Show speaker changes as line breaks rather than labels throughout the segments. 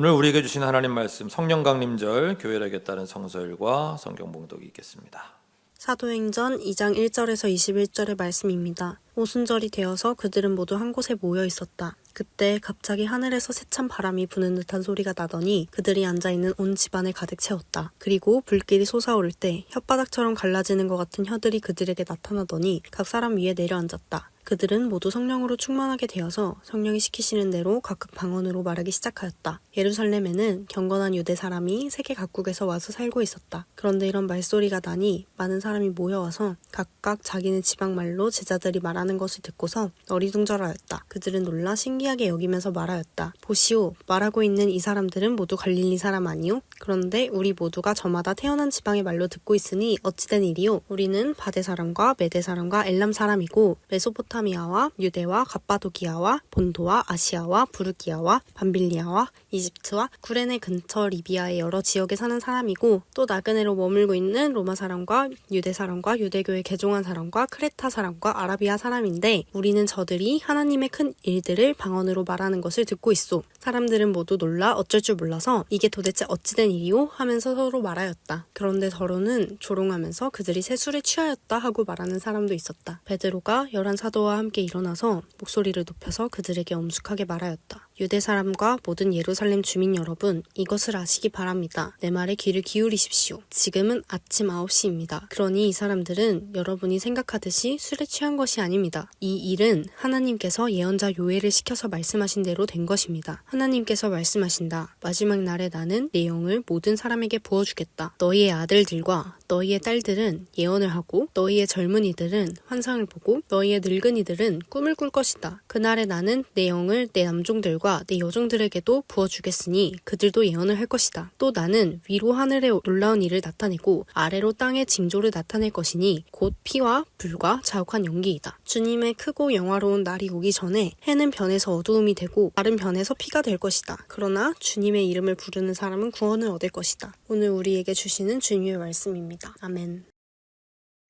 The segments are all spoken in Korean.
오늘 우리에게 주신 하나님 말씀 성령 강림절 교회락에 따른 성서일과 성경 봉독이 있겠습니다.
사도행전 2장 1절에서 21절의 말씀입니다. 오순절이 되어서 그들은 모두 한 곳에 모여 있었다. 그때 갑자기 하늘에서 세찬 바람이 부는 듯한 소리가 나더니 그들이 앉아있는 온 집안을 가득 채웠다. 그리고 불길이 솟아오를 때 혓바닥처럼 갈라지는 것 같은 혀들이 그들에게 나타나더니 각 사람 위에 내려앉았다. 그들은 모두 성령으로 충만하게 되어서 성령이 시키시는 대로 각각 방언으로 말하기 시작하였다. 예루살렘에는 경건한 유대 사람이 세계 각국에서 와서 살고 있었다. 그런데 이런 말소리가 나니 많은 사람이 모여와서 각각 자기네 지방말로 제자들이 말하는 것을 듣고서 어리둥절하였다. 그들은 놀라 신기하게 여기면서 말하였다. 보시오, 말하고 있는 이 사람들은 모두 갈릴리 사람 아니오? 그런데 우리 모두가 저마다 태어난 지방의 말로 듣고 있으니 어찌된 일이오? 우리는 바데 사람과 메데 사람과 엘람 사람이고 메소포타미아와 유대와 갑바도기아와 본도와 아시아와 부르기아와 밤빌리아와 이집트와 구레네 근처 리비아의 여러 지역에 사는 사람이고 또 나그네로 머물고 있는 로마 사람과 유대 사람과 유대교에 개종한 사람과 크레타 사람과 아라비아 사람인데 우리는 저들이 하나님의 큰 일들을 방언으로 말하는 것을 듣고 있소. 사람들은 모두 놀라 어쩔 줄 몰라서 이게 도대체 어찌된 일이오? 하면서 서로 말하였다. 그런데 더러는 조롱하면서 그들이 새 술에 취하였다 하고 말하는 사람도 있었다. 베드로가 11 사도와 함께 일어나서 목소리를 높여서 그들에게 엄숙하게 말하였다. 유대 사람과 모든 예루살렘 주민 여러분, 이것을 아시기 바랍니다. 내 말에 귀를 기울이십시오. 지금은 아침 9시입니다. 그러니 이 사람들은 여러분이 생각하듯이 술에 취한 것이 아닙니다. 이 일은 하나님께서 예언자 요엘을 시켜서 말씀하신 대로 된 것입니다. 하나님께서 말씀하신다. 마지막 날에 나는 내 영을 모든 사람에게 부어주겠다. 너희의 아들들과 너희의 딸들은 예언을 하고 너희의 젊은이들은 환상을 보고 너희의 늙은이들은 꿈을 꿀 것이다. 그날에 나는 내 영을 내 남종들과 내 여종들에게도 부어주겠으니 그들도 예언을 할 것이다. 또 나는 위로 하늘에 놀라운 일을 나타내고 아래로 땅의 징조를 나타낼 것이니 곧 피와 불과 자욱한 연기이다. 주님의 크고 영화로운 날이 오기 전에 해는 변해서 어두움이 되고 달은 변해서 피가 될 것이다. 그러나 주님의 이름을 부르는 사람은 구원을 얻을 것이다. 오늘 우리에게 주시는 주님의 말씀입니다. 아멘.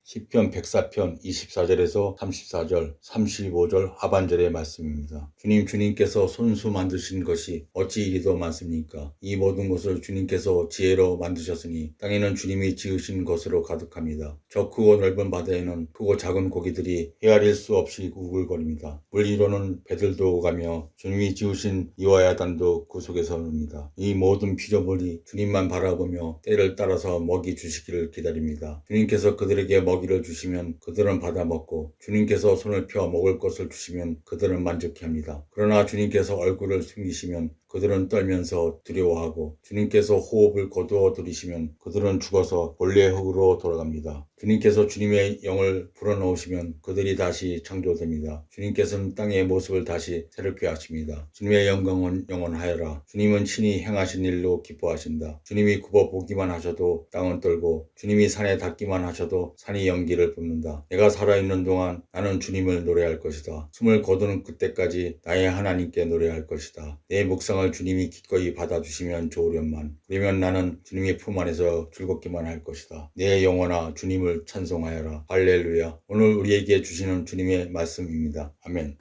시편 104편 24절에서 34절, 35절 하반절의 말씀입니다. 주님께서 손수 만드신 것이 어찌 이리도 많습니까? 이 모든 것을 주님께서 지혜로 만드셨으니 땅에는 주님이 지으신 것으로 가득합니다. 저 크고 넓은 바다에는 크고 작은 고기들이 헤아릴 수 없이 우글거립니다. 물 위로는 배들도 오가며 주님이 지으신 이와 야단도 그 속에서 놉니다. 이 모든 피조물이 주님만 바라보며 때를 따라서 먹이 주시기를 기다립니다. 주님께서 그들에게 먹이를 주시면 그들은 받아 먹고 주님께서 손을 펴 먹을 것을 주시면 그들은 만족해합니다. 그러나 주님께서 얼굴을 숨기시면 그들은 떨면서 두려워하고 주님께서 호흡을 거두어 들이시면 그들은 죽어서 본래 흙으로 돌아갑니다. 주님께서 주님의 영을 불어넣으시면 그들이 다시 창조됩니다. 주님께서는 땅의 모습을 다시 새롭게 하십니다. 주님의 영광은 영원하여라. 주님은 친히 행하신 일로 기뻐하신다. 주님이 굽어 보기만 하셔도 땅은 떨고 주님이 산에 닿기만 하셔도 산이 연기를 뿜는다. 내가 살아있는 동안 나는 주님을 노래할 것이다. 숨을 거두는 그때까지 나의 하나님께 노래할 것이다. 내 묵상을 주님이 기꺼이 받아주시면 좋으련만 그러면 나는 주님의 품 안에서 즐겁기만 할 것이다. 내 영혼아 주님을 찬송하여라. 할렐루야. 오늘 우리에게 주시는 주님의 말씀입니다. 아멘.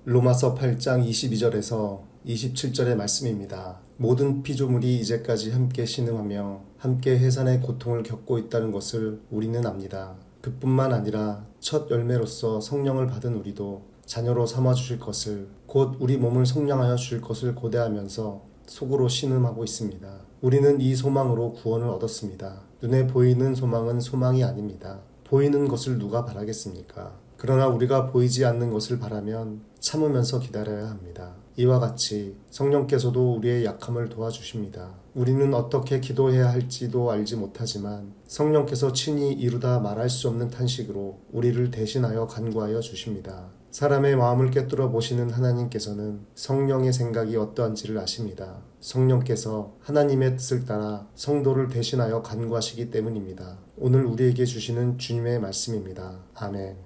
로마서 8장 22절에서 27절의 말씀입니다. 모든 피조물이 이제까지 함께 신음하며 함께 해산의 고통을 겪고 있다는 것을 우리는 압니다. 그뿐만 아니라 첫 열매로서 성령을 받은 우리도 자녀로 삼아주실 것을 곧 우리 몸을 속량하여 주실 것을 고대하면서 속으로 신음하고 있습니다. 우리는 이 소망으로 구원을 얻었습니다. 눈에 보이는 소망은 소망이 아닙니다. 보이는 것을 누가 바라겠습니까? 그러나 우리가 보이지 않는 것을 바라면 참으면서 기다려야 합니다. 이와 같이 성령께서도 우리의 약함을 도와주십니다. 우리는 어떻게 기도해야 할지도 알지 못하지만 성령께서 친히 이루다 말할 수 없는 탄식으로 우리를 대신하여 간구하여 주십니다. 사람의 마음을 꿰뚫어 보시는 하나님께서는 성령의 생각이 어떠한지를 아십니다. 성령께서 하나님의 뜻을 따라 성도를 대신하여 간구하시기 때문입니다. 오늘 우리에게 주시는 주님의 말씀입니다. 아멘.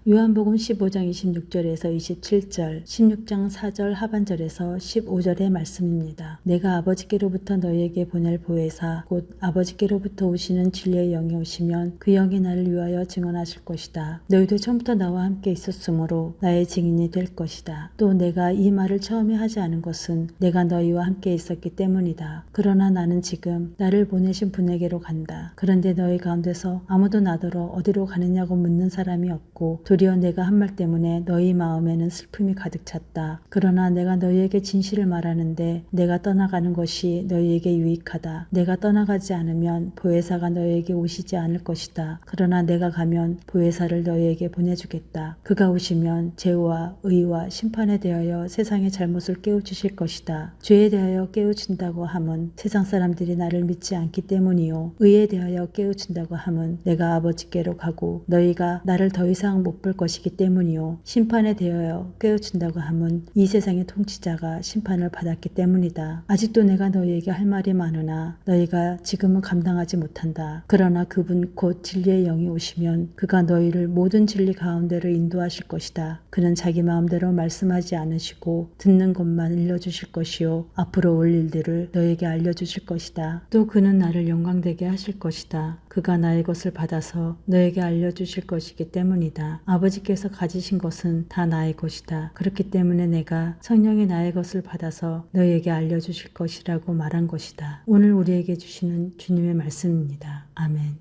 요한복음 15장 26절에서 27절, 16장 4절 하반절에서 15절의 말씀입니다. 내가 아버지께로부터 너희에게 보낼 보혜사 곧 아버지께로부터 오시는 진리의 영이 오시면 그 영이 나를 위하여 증언하실 것이다. 너희도 처음부터 나와 함께 있었으므로 나의 증인이 될 것이다. 또 내가 이 말을 처음에 하지 않은 것은 내가 너희와 함께 있었기 때문이다. 그러나 나는 지금 나를 보내신 분에게로 간다. 그런데 너희 가운데서 아무도 나더러 어디로 가느냐고 묻는 사람이 없고 도리어 내가 한 말 때문에 너희 마음에는 슬픔이 가득 찼다. 그러나 내가 너희에게 진실을 말하는데 내가 떠나가는 것이 너희에게 유익하다. 내가 떠나가지 않으면 보혜사가 너희에게 오시지 않을 것이다. 그러나 내가 가면 보혜사를 너희에게 보내주겠다. 그가 오시면 죄와 의와 심판에 대하여 세상의 잘못을 깨우치실 것이다. 죄에 대하여 깨우친다고 함은 세상 사람들이 나를 믿지 않기 때문이요 의에 대하여 깨우친다고 함은 내가 아버지께로 가고 너희가 나를 더 이상 못 볼 것이기 때문이요 심판에 대하여 깨우친다고 함은 이 세상의 통치자가 심판을 받았기 때문이다. 아직도 내가 너희에게 할 말이 많으나 너희가 지금은 감당하지 못한다. 그러나 그분 곧 진리의 영이 오시면 그가 너희를 모든 진리 가운데로 인도하실 것이다. 그는 자기 마음대로 말씀하지 않으시고 듣는 것만 일러주실 것이요 앞으로 올 일들을 너희에게 알려주실 것이다. 또 그는 나를 영광되게 하실 것이다. 그가 나의 것을 받아서 너에게 알려주실 것이기 때문이다. 아버지께서 가지신 것은 다 나의 것이다. 그렇기 때문에 내가 성령이 나의 것을 받아서 너희에게 알려주실 것이라고 말한 것이다. 오늘 우리에게 주시는 주님의 말씀입니다. 아멘.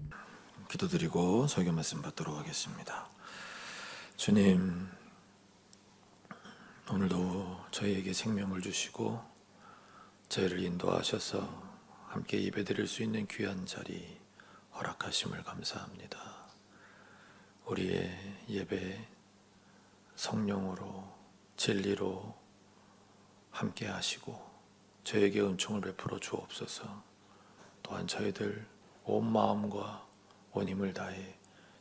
기도드리고 설교 말씀 받도록 하겠습니다. 주님, 오늘도 저희에게 생명을 주시고 저희를 인도하셔서 함께 예배드릴 수 있는 귀한 자리 허락하심을 감사합니다. 우리의 예배 성령으로 진리로 함께 하시고 저에게 은총을 베풀어 주옵소서. 또한 저희들 온 마음과 온 힘을 다해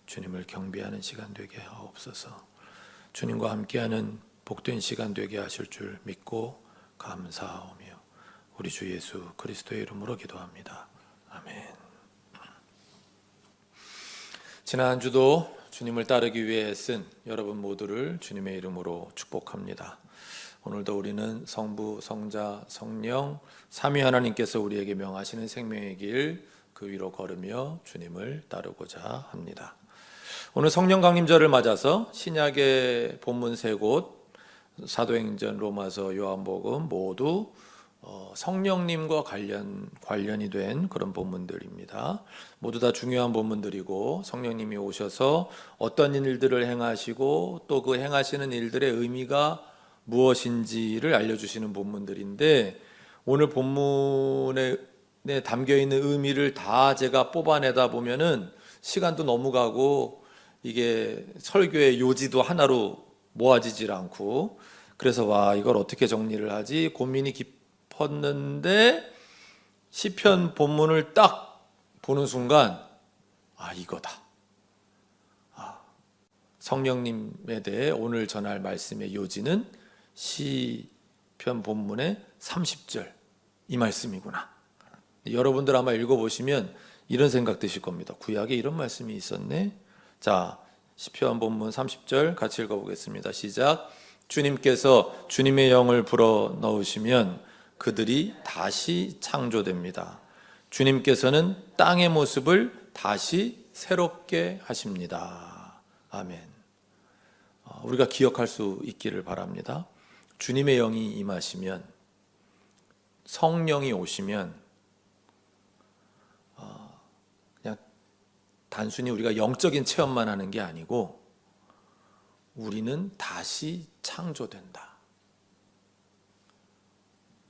주님을 경배하는 시간 되게 하옵소서. 주님과 함께하는 복된 시간 되게 하실 줄 믿고 감사하오며 우리 주 예수 그리스도의 이름으로 기도합니다. 아멘. 지난 한 주도 주님을 따르기 위해 애쓴 여러분 모두를 주님의 이름으로 축복합니다. 오늘도 우리는 성부, 성자, 성령 삼위 하나님께서 우리에게 명하시는 생명의 길 그 위로 걸으며 주님을 따르고자 합니다. 오늘 성령 강림절을 맞아서 신약의 본문 세 곳 사도행전, 로마서, 요한복음 모두 성령님과 관련이 된 그런 본문들입니다. 모두 다 중요한 본문들이고 성령님이 오셔서 어떤 일들을 행하시고 또 그 행하시는 일들의 의미가 무엇인지를 알려주시는 본문들인데 오늘 본문에 담겨있는 의미를 다 제가 뽑아내다 보면은 시간도 너무 가고 이게 설교의 요지도 하나로 모아지질 않고 그래서 이걸 어떻게 정리를 하지 고민이 깊었는데 시편 본문을 딱 보는 순간 이거다. 성령님에 대해 오늘 전할 말씀의 요지는 시편 본문의 30절 이 말씀이구나. 여러분들 아마 읽어보시면 이런 생각 드실 겁니다. 구약에 이런 말씀이 있었네. 자, 시편 본문 30절 같이 읽어보겠습니다. 시작. 주님께서 주님의 영을 불어 넣으시면 그들이 다시 창조됩니다. 주님께서는 땅의 모습을 다시 새롭게 하십니다. 아멘. 우리가 기억할 수 있기를 바랍니다. 주님의 영이 임하시면, 성령이 오시면 그냥 단순히 우리가 영적인 체험만 하는 게 아니고 우리는 다시 창조된다.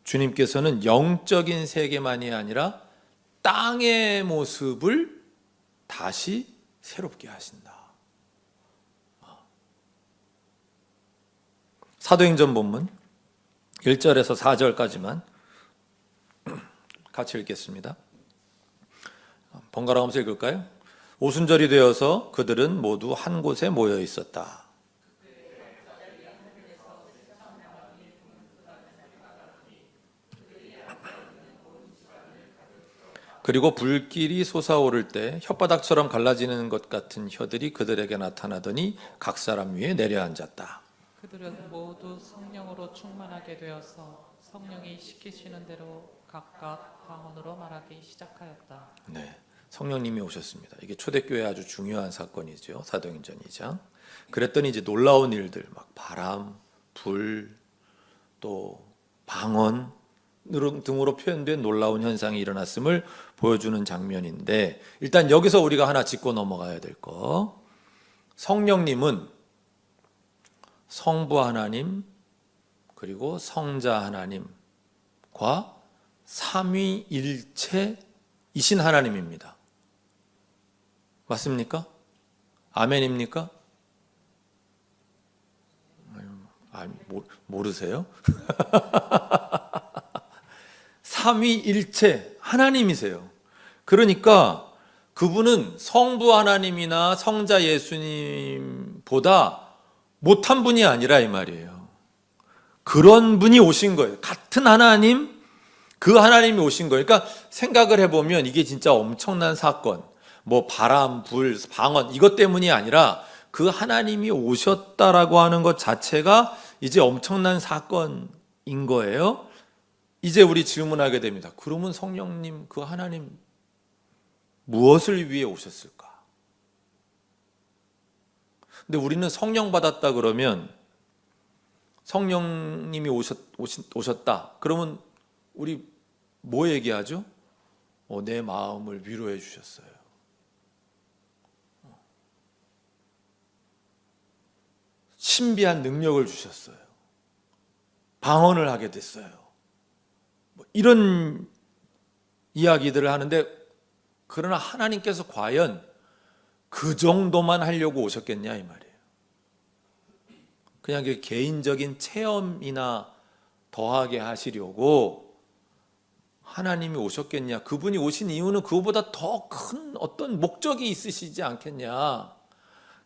주님께서는 영적인 세계만이 아니라 땅의 모습을 다시 새롭게 하신다. 사도행전 본문 1절에서 4절까지만 같이 읽겠습니다. 번갈아가면서 읽을까요? 오순절이 되어서 그들은 모두 한 곳에 모여 있었다. 그리고 불길이 솟아오를 때 혓바닥처럼 갈라지는 것 같은 혀들이 그들에게 나타나더니 각 사람 위에 내려앉았다.
그들은 모두 성령으로 충만하게 되어서 성령이 시키시는 대로 각각 방언으로 말하기 시작하였다.
네, 성령님이 오셨습니다. 이게 초대교회 아주 중요한 사건이죠. 사도행전 2장. 그랬더니 이제 놀라운 일들, 막 바람, 불, 또 방언 등으로 표현된 놀라운 현상이 일어났음을 보여주는 장면인데, 일단 여기서 우리가 하나 짚고 넘어가야 될 거, 성령님은 성부 하나님 그리고 성자 하나님과 삼위일체이신 하나님입니다. 맞습니까? 아멘입니까? 모르세요? 삼위일체 하나님이세요. 그러니까 그분은 성부 하나님이나 성자 예수님보다 못한 분이 아니라 이 말이에요. 그런 분이 오신 거예요. 같은 하나님, 그 하나님이 오신 거예요. 그러니까 생각을 해보면 이게 진짜 엄청난 사건, 뭐 바람, 불, 방언 이것 때문이 아니라 그 하나님이 오셨다라고 하는 것 자체가 이제 엄청난 사건인 거예요. 이제 우리 질문하게 됩니다. 그러면 성령님, 그 하나님 무엇을 위해 오셨을까? 근데 우리는 성령 받았다 그러면, 성령님이 오셨다 그러면 우리 뭐 얘기하죠? 내 마음을 위로해 주셨어요. 신비한 능력을 주셨어요. 방언을 하게 됐어요. 이런 이야기들을 하는데, 그러나 하나님께서 과연 그 정도만 하려고 오셨겠냐 이 말이에요. 그냥 개인적인 체험이나 더하게 하시려고 하나님이 오셨겠냐? 그분이 오신 이유는 그거보다 더 큰 어떤 목적이 있으시지 않겠냐?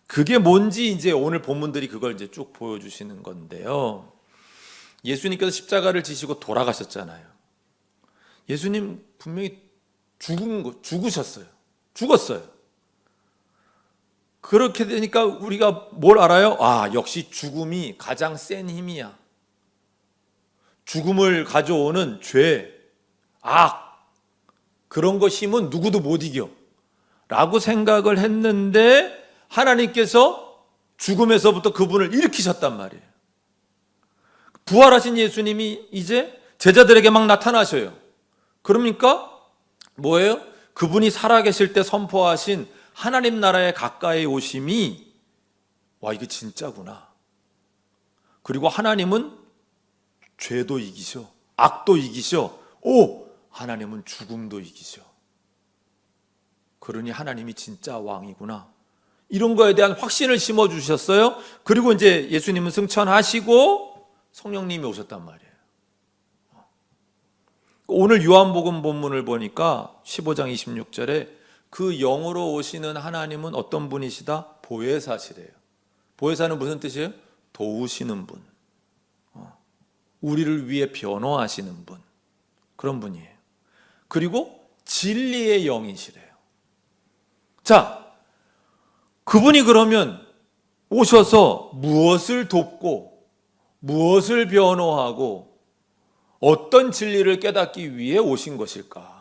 그게 뭔지 이제 오늘 본문들이 그걸 이제 쭉 보여주시는 건데요. 예수님께서 십자가를 지시고 돌아가셨잖아요. 예수님 분명히 죽으셨어요. 죽었어요. 그렇게 되니까 우리가 뭘 알아요? 역시 죽음이 가장 센 힘이야. 죽음을 가져오는 죄, 악, 그런 거 힘은 누구도 못 이겨 라고 생각을 했는데, 하나님께서 죽음에서부터 그분을 일으키셨단 말이에요. 부활하신 예수님이 이제 제자들에게 막 나타나셔요. 그러니까 뭐예요? 그분이 살아계실 때 선포하신 하나님 나라에 가까이 오심이, 이게 진짜구나. 그리고 하나님은 죄도 이기셔, 악도 이기셔, 하나님은 죽음도 이기셔. 그러니 하나님이 진짜 왕이구나. 이런 거에 대한 확신을 심어주셨어요. 그리고 이제 예수님은 승천하시고 성령님이 오셨단 말이에요. 오늘 요한복음 본문을 보니까 15장 26절에 그 영으로 오시는 하나님은 어떤 분이시다? 보혜사시래요. 보혜사는 무슨 뜻이에요? 도우시는 분, 우리를 위해 변호하시는 분, 그런 분이에요. 그리고 진리의 영이시래요. 자, 그분이 그러면 오셔서 무엇을 돕고 무엇을 변호하고 어떤 진리를 깨닫기 위해 오신 것일까?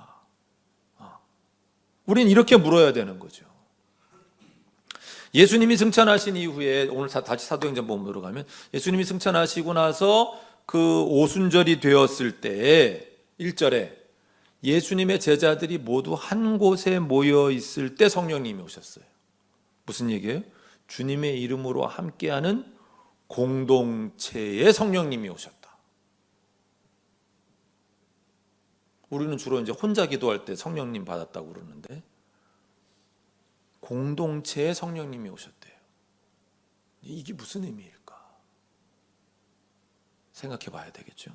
우리는 이렇게 물어야 되는 거죠. 예수님이 승천하신 이후에, 오늘 다시 사도행전 본문으로 가면, 예수님이 승천하시고 나서 그 오순절이 되었을 때에 1절에 예수님의 제자들이 모두 한 곳에 모여 있을 때 성령님이 오셨어요. 무슨 얘기예요? 주님의 이름으로 함께하는 공동체의 성령님이 오셨다. 우리는 주로 이제 혼자 기도할 때 성령님 받았다고 그러는데, 공동체의 성령님이 오셨대요. 이게 무슨 의미일까? 생각해 봐야 되겠죠.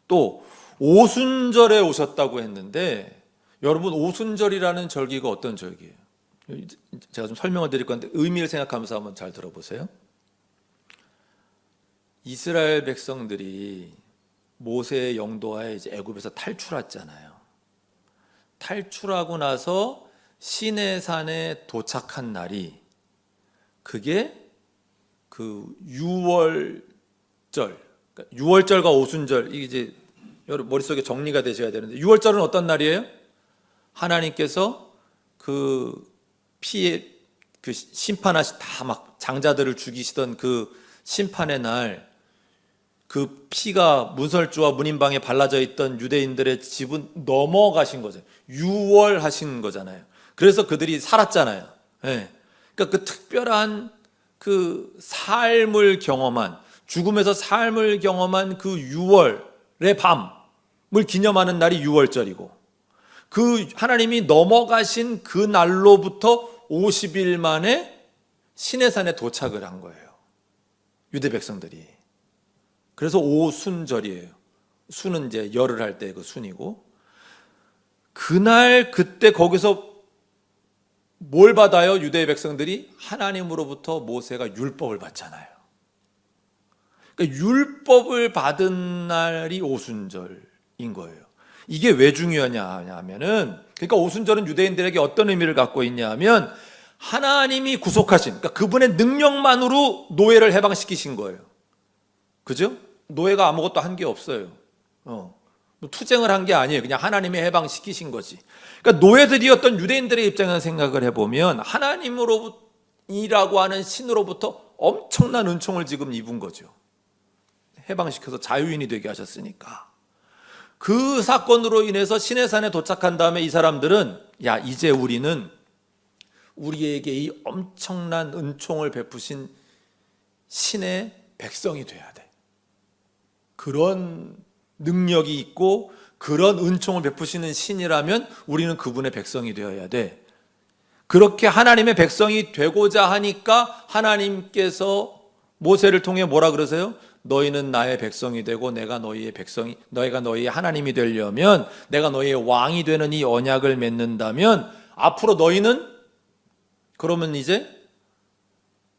또 오순절에 오셨다고 했는데, 여러분 오순절이라는 절기가 어떤 절기예요? 제가 좀 설명을 드릴 건데 의미를 생각하면서 한번 잘 들어보세요. 이스라엘 백성들이 모세의 영도하에 이제 애굽에서 탈출했잖아요. 탈출하고 나서 시내산에 도착한 날이 그게 그 6월절, 그러니까 6월절과 오순절, 이게 이제 여러분 머릿속에 정리가 되셔야 되는데 6월절은 어떤 날이에요? 하나님께서 그 피해 그 심판하시 다 막 장자들을 죽이시던 그 심판의 날, 그 피가 문설주와 문인방에 발라져 있던 유대인들의 집은 넘어가신 거죠. 6월 하신 거잖아요. 그래서 그들이 살았잖아요. 네. 그러니까 그 특별한 그 삶을 경험한, 죽음에서 삶을 경험한 그 6월의 밤을 기념하는 날이 6월절이고, 그 하나님이 넘어가신 그 날로부터 50일 만에 시내산에 도착을 한 거예요. 유대 백성들이. 그래서 오순절이에요. 순은 이제 열을 할 때 그 순이고, 그날 그때 거기서 뭘 받아요? 유대 백성들이 하나님으로부터 모세가 율법을 받잖아요. 그러니까 율법을 받은 날이 오순절인 거예요. 이게 왜 중요하냐 하면은, 그러니까 오순절은 유대인들에게 어떤 의미를 갖고 있냐 하면, 하나님이 구속하신, 그러니까 그분의 능력만으로 노예를 해방시키신 거예요. 그죠? 노예가 아무것도 한 게 없어요. 투쟁을 한 게 아니에요. 그냥 하나님이 해방시키신 거지. 그러니까 노예들이었던 유대인들의 입장에서 생각을 해보면 하나님으로부터이라고 하는 신으로부터 엄청난 은총을 지금 입은 거죠. 해방시켜서 자유인이 되게 하셨으니까. 그 사건으로 인해서 시내산에 도착한 다음에 이 사람들은, 야, 이제 우리는 우리에게 이 엄청난 은총을 베푸신 신의 백성이 돼야 돼. 그런 능력이 있고 그런 은총을 베푸시는 신이라면 우리는 그분의 백성이 되어야 돼. 그렇게 하나님의 백성이 되고자 하니까 하나님께서 모세를 통해 뭐라 그러세요? 너희는 나의 백성이 되고 내가 너희의 백성이, 너희가 너희의 하나님이 되려면, 내가 너희의 왕이 되는 이 언약을 맺는다면 앞으로 너희는, 그러면 이제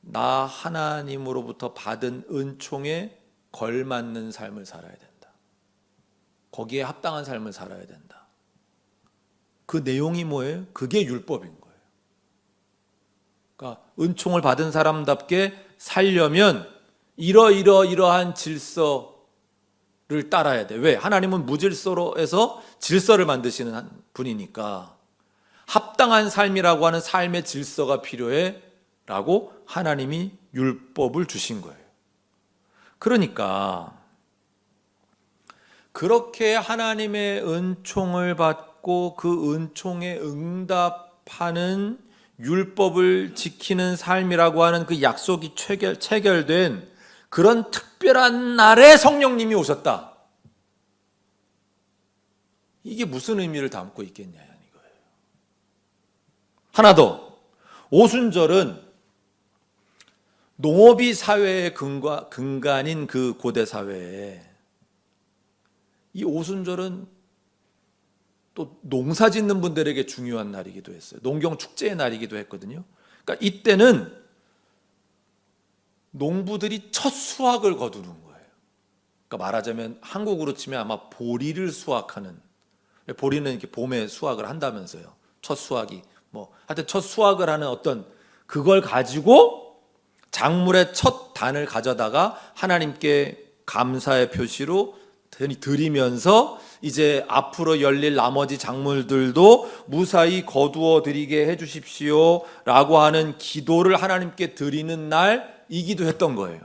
나 하나님으로부터 받은 은총에 걸맞는 삶을 살아야 된다. 거기에 합당한 삶을 살아야 된다. 그 내용이 뭐예요? 그게 율법인 거예요. 그러니까 은총을 받은 사람답게 살려면 이러한 질서를 따라야 돼. 왜? 하나님은 무질서로해서 질서를 만드시는 분이니까 합당한 삶이라고 하는 삶의 질서가 필요해 라고 하나님이 율법을 주신 거예요. 그러니까 그렇게 하나님의 은총을 받고 그 은총에 응답하는 율법을 지키는 삶이라고 하는 그 약속이 체결된 그런 특별한 날에 성령님이 오셨다. 이게 무슨 의미를 담고 있겠냐는 거예요. 하나 더, 오순절은 농업이 사회의 근간인 그 고대 사회에 이 오순절은 또 농사 짓는 분들에게 중요한 날이기도 했어요. 농경 축제의 날이기도 했거든요. 그러니까 이때는 농부들이 첫 수확을 거두는 거예요. 그러니까 말하자면 한국으로 치면 아마 보리를 수확하는, 보리는 이렇게 봄에 수확을 한다면서요. 첫 수확이 하여튼 첫 수확을 하는 어떤 그걸 가지고 작물의 첫 단을 가져다가 하나님께 감사의 표시로 드리면서 이제 앞으로 열릴 나머지 작물들도 무사히 거두어 드리게 해주십시오 라고 하는 기도를 하나님께 드리는 날이기도 했던 거예요.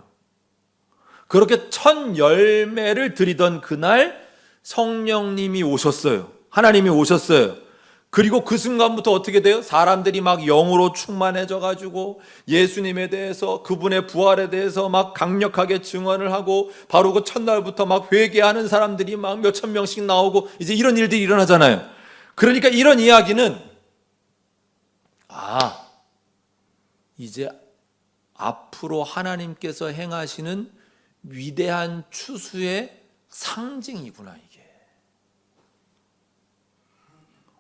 그렇게 첫 열매를 드리던 그날 성령님이 오셨어요. 하나님이 오셨어요. 그리고 그 순간부터 어떻게 돼요? 사람들이 막 영으로 충만해져 가지고 예수님에 대해서, 그분의 부활에 대해서 막 강력하게 증언을 하고, 바로 그 첫날부터 막 회개하는 사람들이 막 몇천 명씩 나오고, 이제 이런 일들이 일어나잖아요. 그러니까 이런 이야기는 이제 앞으로 하나님께서 행하시는 위대한 추수의 상징이구나, 이게.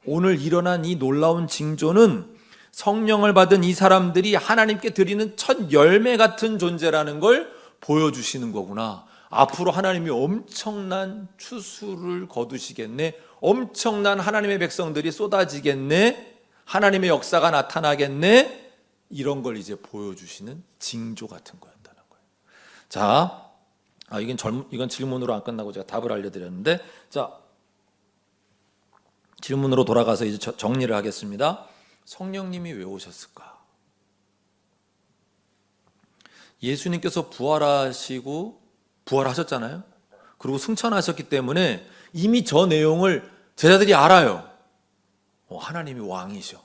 오늘 일어난 이 놀라운 징조는 성령을 받은 이 사람들이 하나님께 드리는 첫 열매 같은 존재라는 걸 보여주시는 거구나. 앞으로 하나님이 엄청난 추수를 거두시겠네. 엄청난 하나님의 백성들이 쏟아지겠네. 하나님의 역사가 나타나겠네. 이런 걸 이제 보여주시는 징조 같은 거였다는 거예요. 자, 이건 질문으로 안 끝나고 제가 답을 알려드렸는데, 자, 질문으로 돌아가서 이제 정리를 하겠습니다. 성령님이 왜 오셨을까? 예수님께서 부활하셨잖아요. 그리고 승천하셨기 때문에 이미 저 내용을 제자들이 알아요. 하나님이 왕이셔.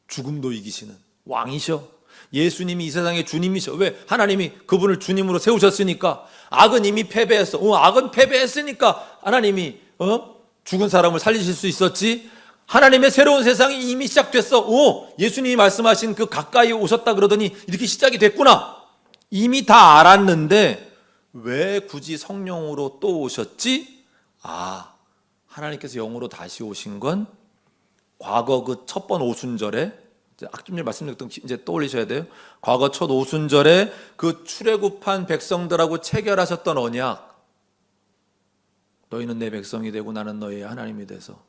죽음도 이기시는 왕이셔. 예수님이 이 세상의 주님이셔. 왜? 하나님이 그분을 주님으로 세우셨으니까. 악은 이미 패배했어. 악은 패배했으니까 하나님이 죽은 사람을 살리실 수 있었지. 하나님의 새로운 세상이 이미 시작됐어. 예수님이 말씀하신 그 가까이 오셨다 그러더니 이렇게 시작이 됐구나. 이미 다 알았는데 왜 굳이 성령으로 또 오셨지? 하나님께서 영으로 다시 오신 건 과거 그 첫 번 오순절에, 좀 전에 말씀드렸던 이제 떠올리셔야 돼요. 과거 첫 오순절에 그 출애굽한 백성들하고 체결하셨던 언약. 너희는 내 백성이 되고 나는 너희의 하나님이 돼서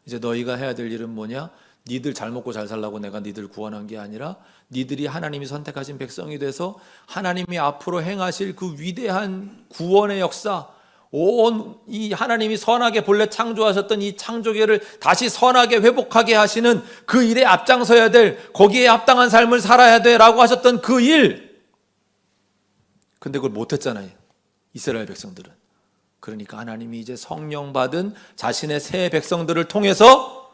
이제 너희가 해야 될 일은 뭐냐? 니들 잘 먹고 잘 살라고 내가 니들 구원한 게 아니라 니들이 하나님이 선택하신 백성이 돼서 하나님이 앞으로 행하실 그 위대한 구원의 역사, 온 이 하나님이 선하게 본래 창조하셨던 이 창조계를 다시 선하게 회복하게 하시는 그 일에 앞장서야 될, 거기에 합당한 삶을 살아야 돼라고 하셨던 그 일. 근데 그걸 못했잖아요, 이스라엘 백성들은. 그러니까 하나님이 이제 성령 받은 자신의 새 백성들을 통해서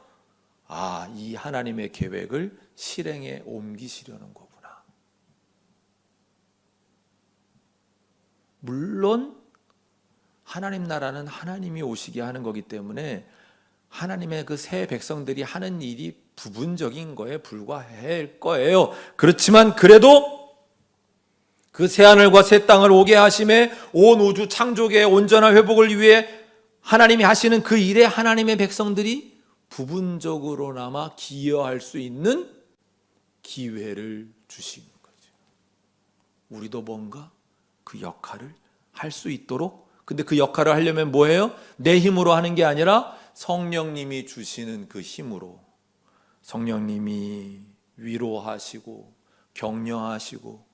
이 하나님의 계획을 실행에 옮기시려는 거구나. 물론 하나님 나라는 하나님이 오시게 하는 거기 때문에 하나님의 그 새 백성들이 하는 일이 부분적인 거에 불과할 거예요. 그렇지만 그래도 그 새하늘과 새 땅을 오게 하심에 온 우주 창조계의 온전한 회복을 위해 하나님이 하시는 그 일에 하나님의 백성들이 부분적으로나마 기여할 수 있는 기회를 주신 거죠. 우리도 뭔가 그 역할을 할 수 있도록. 근데 그 역할을 하려면 뭐예요? 내 힘으로 하는 게 아니라 성령님이 주시는 그 힘으로. 성령님이 위로하시고 격려하시고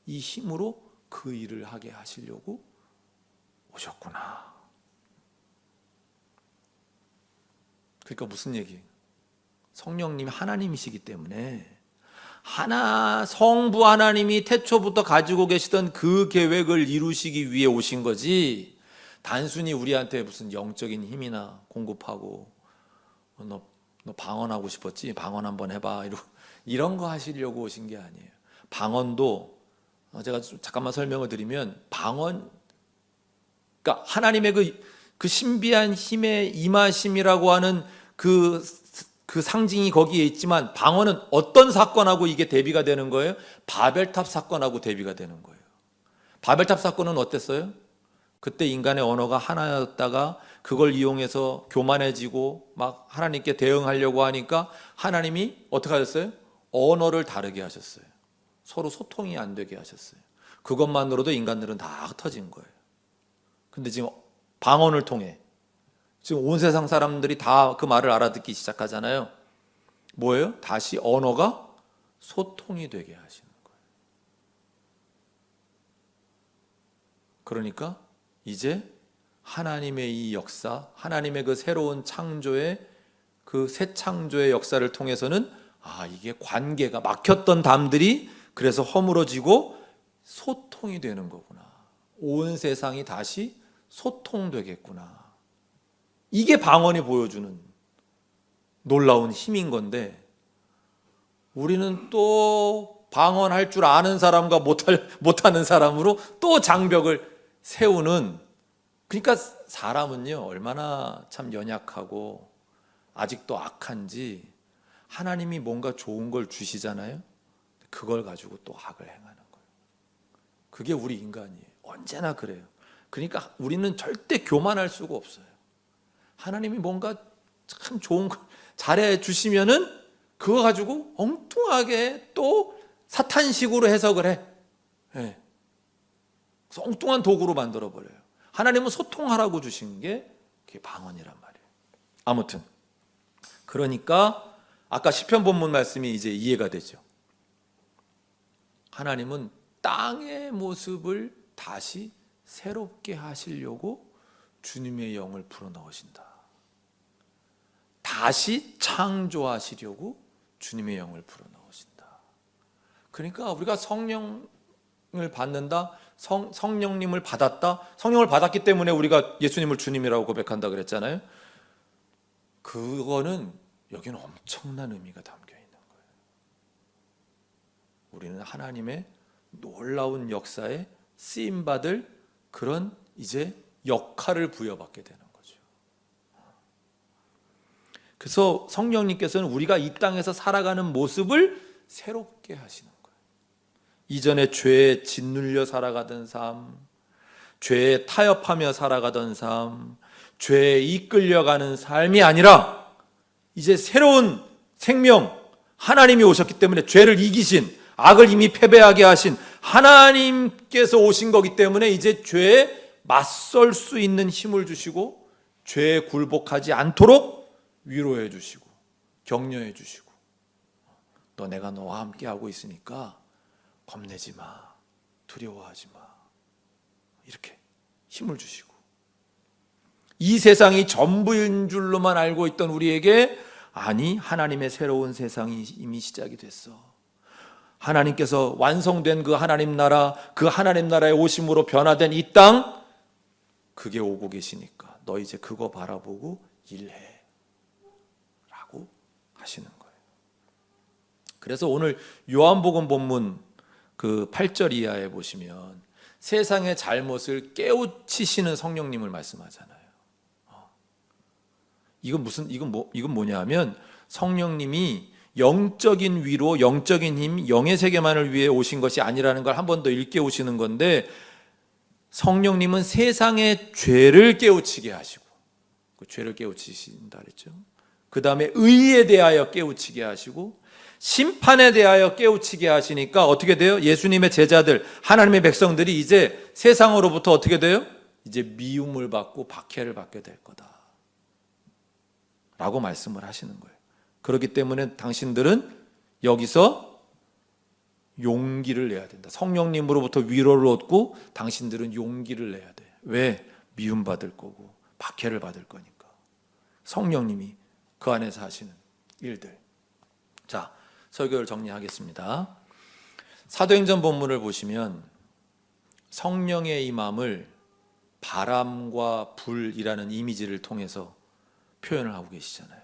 이 힘으로 그 일을 하게 하시려고 오셨구나. 그러니까 무슨 얘기예요? 성령님이 하나님이시기 때문에 성부 하나님이 태초부터 가지고 계시던 그 계획을 이루시기 위해 오신 거지, 단순히 우리한테 무슨 영적인 힘이나 공급하고 너 방언하고 싶었지? 방언 한번 해봐, 이런 거 하시려고 오신 게 아니에요. 방언도 제가 잠깐만 설명을 드리면, 방언, 그러니까 하나님의 그 신비한 힘의 임하심이라고 하는 그 상징이 거기에 있지만, 방언은 어떤 사건하고 이게 대비가 되는 거예요? 바벨탑 사건하고 대비가 되는 거예요. 바벨탑 사건은 어땠어요? 그때 인간의 언어가 하나였다가 그걸 이용해서 교만해지고 막 하나님께 대응하려고 하니까 하나님이 어떻게 하셨어요? 언어를 다르게 하셨어요. 서로 소통이 안 되게 하셨어요. 그것만으로도 인간들은 다 흩어진 거예요. 근데 지금 방언을 통해 지금 온 세상 사람들이 다 그 말을 알아듣기 시작하잖아요. 뭐예요? 다시 언어가 소통이 되게 하시는 거예요. 그러니까 이제 하나님의 이 역사, 하나님의 그 새로운 창조의 그 새 창조의 역사를 통해서는 이게 관계가 막혔던 담들이 그래서 허물어지고 소통이 되는 거구나. 온 세상이 다시 소통되겠구나. 이게 방언이 보여주는 놀라운 힘인 건데, 우리는 또 방언할 줄 아는 사람과 못하는 사람으로 또 장벽을 세우는. 그러니까 사람은요, 얼마나 참 연약하고 아직도 악한지, 하나님이 뭔가 좋은 걸 주시잖아요. 그걸 가지고 또 악을 행하는 거예요. 그게 우리 인간이에요. 언제나 그래요. 그러니까 우리는 절대 교만할 수가 없어요. 하나님이 뭔가 참 좋은 걸 잘해 주시면은 그거 가지고 엉뚱하게 또 사탄식으로 해석을 해. 네. 그래서 엉뚱한 도구로 만들어 버려요. 하나님은 소통하라고 주신 게 그게 방언이란 말이에요. 아무튼 그러니까 아까 시편 본문 말씀이 이제 이해가 되죠. 하나님은 땅의 모습을 다시 새롭게 하시려고 주님의 영을 불어넣으신다. 다시 창조하시려고 주님의 영을 불어넣으신다. 그러니까 우리가 성령을 받는다, 성령님을 받았다, 성령을 받았기 때문에 우리가 예수님을 주님이라고 고백한다 그랬잖아요. 그거는 여기는 엄청난 의미가 담겨 있는 거예요. 우리는 하나님의 놀라운 역사에 쓰임받을 그런 이제 역할을 부여받게 되는 거죠. 그래서 성령님께서는 우리가 이 땅에서 살아가는 모습을 새롭게 하시는 거예요. 이전에 죄에 짓눌려 살아가던 삶, 죄에 타협하며 살아가던 삶, 죄에 이끌려가는 삶이 아니라 이제 새로운 생명, 하나님이 오셨기 때문에 죄를 이기신, 악을 이미 패배하게 하신 하나님께서 오신 거기 때문에 이제 죄에 맞설 수 있는 힘을 주시고 죄에 굴복하지 않도록 위로해 주시고 격려해 주시고, 너 내가 너와 함께 하고 있으니까 겁내지 마, 두려워하지 마, 이렇게 힘을 주시고, 이 세상이 전부인 줄로만 알고 있던 우리에게 아니, 하나님의 새로운 세상이 이미 시작이 됐어. 하나님께서 완성된 그 하나님 나라, 그 하나님 나라의 오심으로 변화된 이 땅, 그게 오고 계시니까 너 이제 그거 바라보고 일해 라고 하시는 거예요. 그래서 오늘 요한복음 본문 그 8절 이하에 보시면 세상의 잘못을 깨우치시는 성령님을 말씀하잖아요. 이건 뭐냐면 성령님이 영적인 위로, 영적인 힘, 영의 세계만을 위해 오신 것이 아니라는 걸 한 번 더 일깨우시는 건데, 성령님은 세상의 죄를 깨우치게 하시고, 그 죄를 깨우치신다 그랬죠. 그 다음에 의에 대하여 깨우치게 하시고, 심판에 대하여 깨우치게 하시니까 어떻게 돼요? 예수님의 제자들, 하나님의 백성들이 이제 세상으로부터 어떻게 돼요? 이제 미움을 받고 박해를 받게 될 거다 라고 말씀을 하시는 거예요. 그렇기 때문에 당신들은 여기서 용기를 내야 된다. 성령님으로부터 위로를 얻고 당신들은 용기를 내야 돼. 왜? 미움받을 거고 박해를 받을 거니까. 성령님이 그 안에서 하시는 일들. 자, 설교를 정리하겠습니다. 사도행전 본문을 보시면 성령의 임함을 바람과 불이라는 이미지를 통해서 표현을 하고 계시잖아요.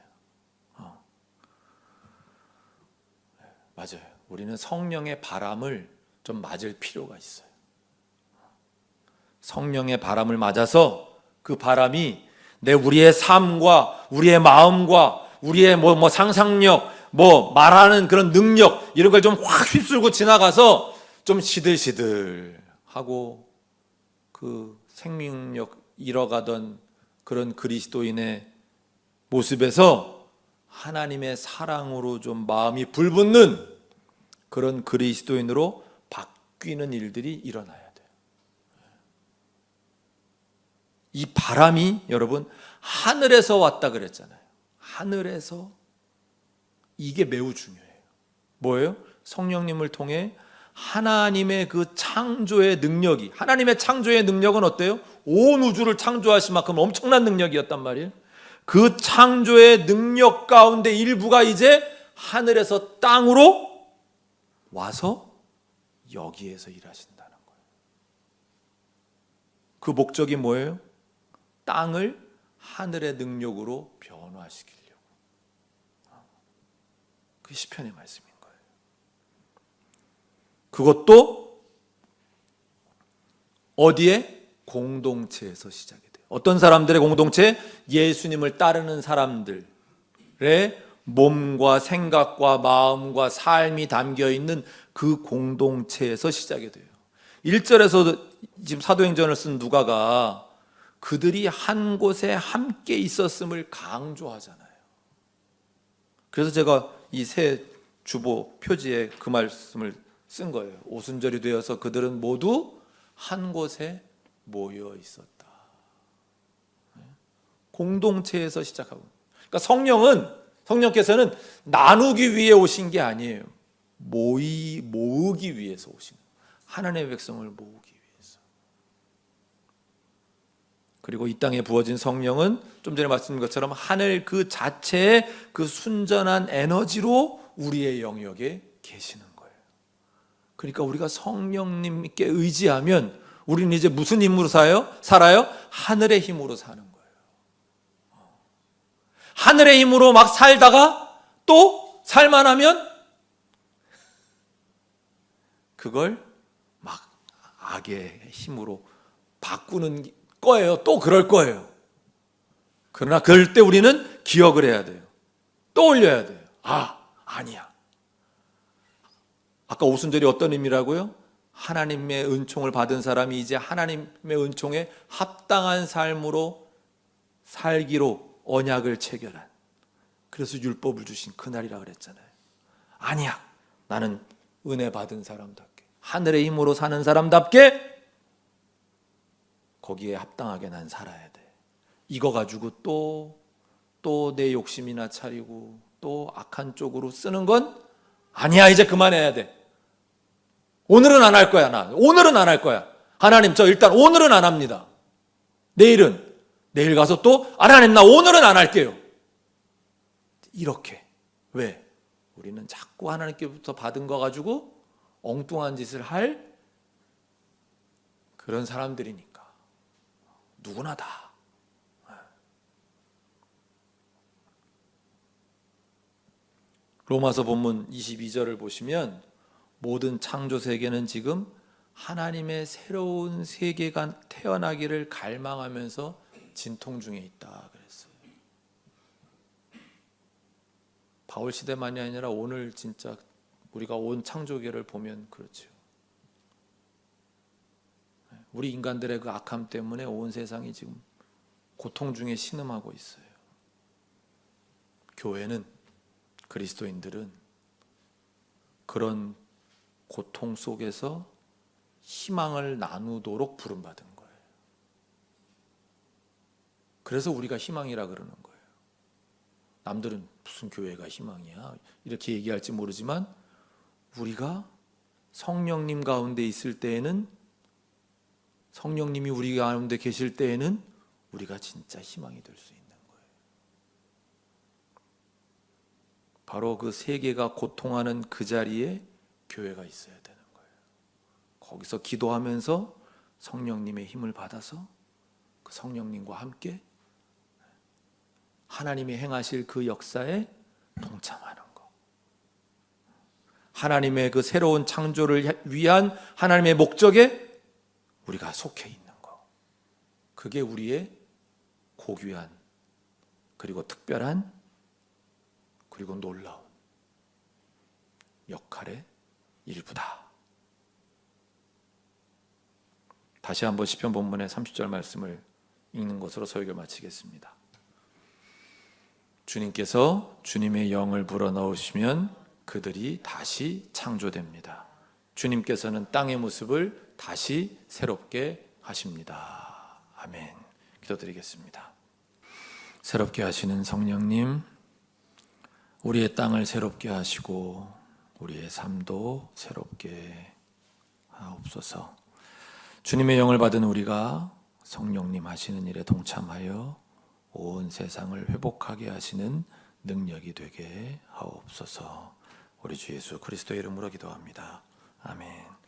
맞아요. 우리는 성령의 바람을 좀 맞을 필요가 있어요. 성령의 바람을 맞아서 그 바람이 우리의 삶과 우리의 마음과 우리의 상상력, 말하는 그런 능력, 이런 걸 좀 확 휩쓸고 지나가서 좀 시들시들하고 그 생명력 잃어가던 그런 그리스도인의 모습에서 하나님의 사랑으로 좀 마음이 불붙는 그런 그리스도인으로 바뀌는 일들이 일어나야 돼요. 이 바람이 여러분 하늘에서 왔다 그랬잖아요. 하늘에서. 이게 매우 중요해요. 뭐예요? 성령님을 통해 하나님의 그 창조의 능력이, 하나님의 창조의 능력은 어때요? 온 우주를 창조하신 만큼 엄청난 능력이었단 말이에요. 그 창조의 능력 가운데 일부가 이제 하늘에서 땅으로 와서 여기에서 일하신다는 거예요. 그 목적이 뭐예요? 땅을 하늘의 능력으로 변화시키려고. 그게 시편의 말씀인 거예요. 그것도 어디에? 공동체에서 시작이 돼요. 어떤 사람들의 공동체? 예수님을 따르는 사람들의 몸과 생각과 마음과 삶이 담겨있는 그 공동체에서 시작이 돼요. 1절에서 지금 사도행전을 쓴 누가가 그들이 한 곳에 함께 있었음을 강조하잖아요. 그래서 제가 이 새 주보 표지에 그 말씀을 쓴 거예요. 오순절이 되어서 그들은 모두 한 곳에 모여 있었다. 공동체에서 시작하고, 그러니까 성령께서는 나누기 위해 오신 게 아니에요. 모으기 위해서 오신 거예요. 하나님의 백성을 모으기 위해서. 그리고 이 땅에 부어진 성령은 좀 전에 말씀드린 것처럼 하늘 그 자체의 그 순전한 에너지로 우리의 영역에 계시는 거예요. 그러니까 우리가 성령님께 의지하면 우리는 이제 무슨 힘으로 살아요? 하늘의 힘으로 사는 거예요. 하늘의 힘으로 막 살다가 또 살만하면 그걸 막 악의 힘으로 바꾸는 거예요. 또 그럴 거예요. 그러나 그럴 때 우리는 기억을 해야 돼요. 떠올려야 돼요. 아니야. 아까 오순절이 어떤 의미라고요? 하나님의 은총을 받은 사람이 이제 하나님의 은총에 합당한 삶으로 살기로 언약을 체결한, 그래서 율법을 주신 그날이라 그랬잖아요. 아니야. 나는 은혜 받은 사람답게, 하늘의 힘으로 사는 사람답게 거기에 합당하게 난 살아야 돼. 이거 가지고 또 내 욕심이나 차리고 또 악한 쪽으로 쓰는 건 아니야. 이제 그만해야 돼. 오늘은 안 할 거야. 오늘은 안 할 거야. 하나님, 저 일단 오늘은 안 합니다. 내일 가서 또 하나님, 나 오늘은 안 할게요. 이렇게. 왜? 우리는 자꾸 하나님께부터 받은 거 가지고 엉뚱한 짓을 할 그런 사람들이니까. 누구나 다. 로마서 본문 22절을 보시면 모든 창조 세계는 지금 하나님의 새로운 세계가 태어나기를 갈망하면서 진통 중에 있다 그랬어요. 바울 시대만이 아니라 오늘 진짜 우리가 온 창조계를 보면 그렇죠. 우리 인간들의 그 악함 때문에 온 세상이 지금 고통 중에 신음하고 있어요. 교회는, 그리스도인들은 그런 고통 속에서 희망을 나누도록 부름받은 거예요. 그래서 우리가 희망이라 그러는 거예요. 남들은 무슨 교회가 희망이야 이렇게 얘기할지 모르지만 우리가 성령님 가운데 있을 때에는, 성령님이 우리 가운데 계실 때에는 우리가 진짜 희망이 될 수 있는 거예요. 바로 그 세계가 고통하는 그 자리에 교회가 있어야 되는 거예요. 거기서 기도하면서 성령님의 힘을 받아서 그 성령님과 함께 하나님이 행하실 그 역사에 동참하는 거. 하나님의 그 새로운 창조를 위한 하나님의 목적에 우리가 속해 있는 거. 그게 우리의 고귀한 그리고 특별한 그리고 놀라운 역할의 일부다. 다시 한번 시편 본문의 30절 말씀을 읽는 것으로 설교를 마치겠습니다. 주님께서 주님의 영을 불어넣으시면 그들이 다시 창조됩니다. 주님께서는 땅의 모습을 다시 새롭게 하십니다. 아멘. 기도드리겠습니다. 새롭게 하시는 성령님, 우리의 땅을 새롭게 하시고 우리의 삶도 새롭게 하옵소서. 주님의 영을 받은 우리가 성령님 하시는 일에 동참하여 온 세상을 회복하게 하시는 능력이 되게 하옵소서. 우리 주 예수 그리스도의 이름으로 기도합니다. 아멘.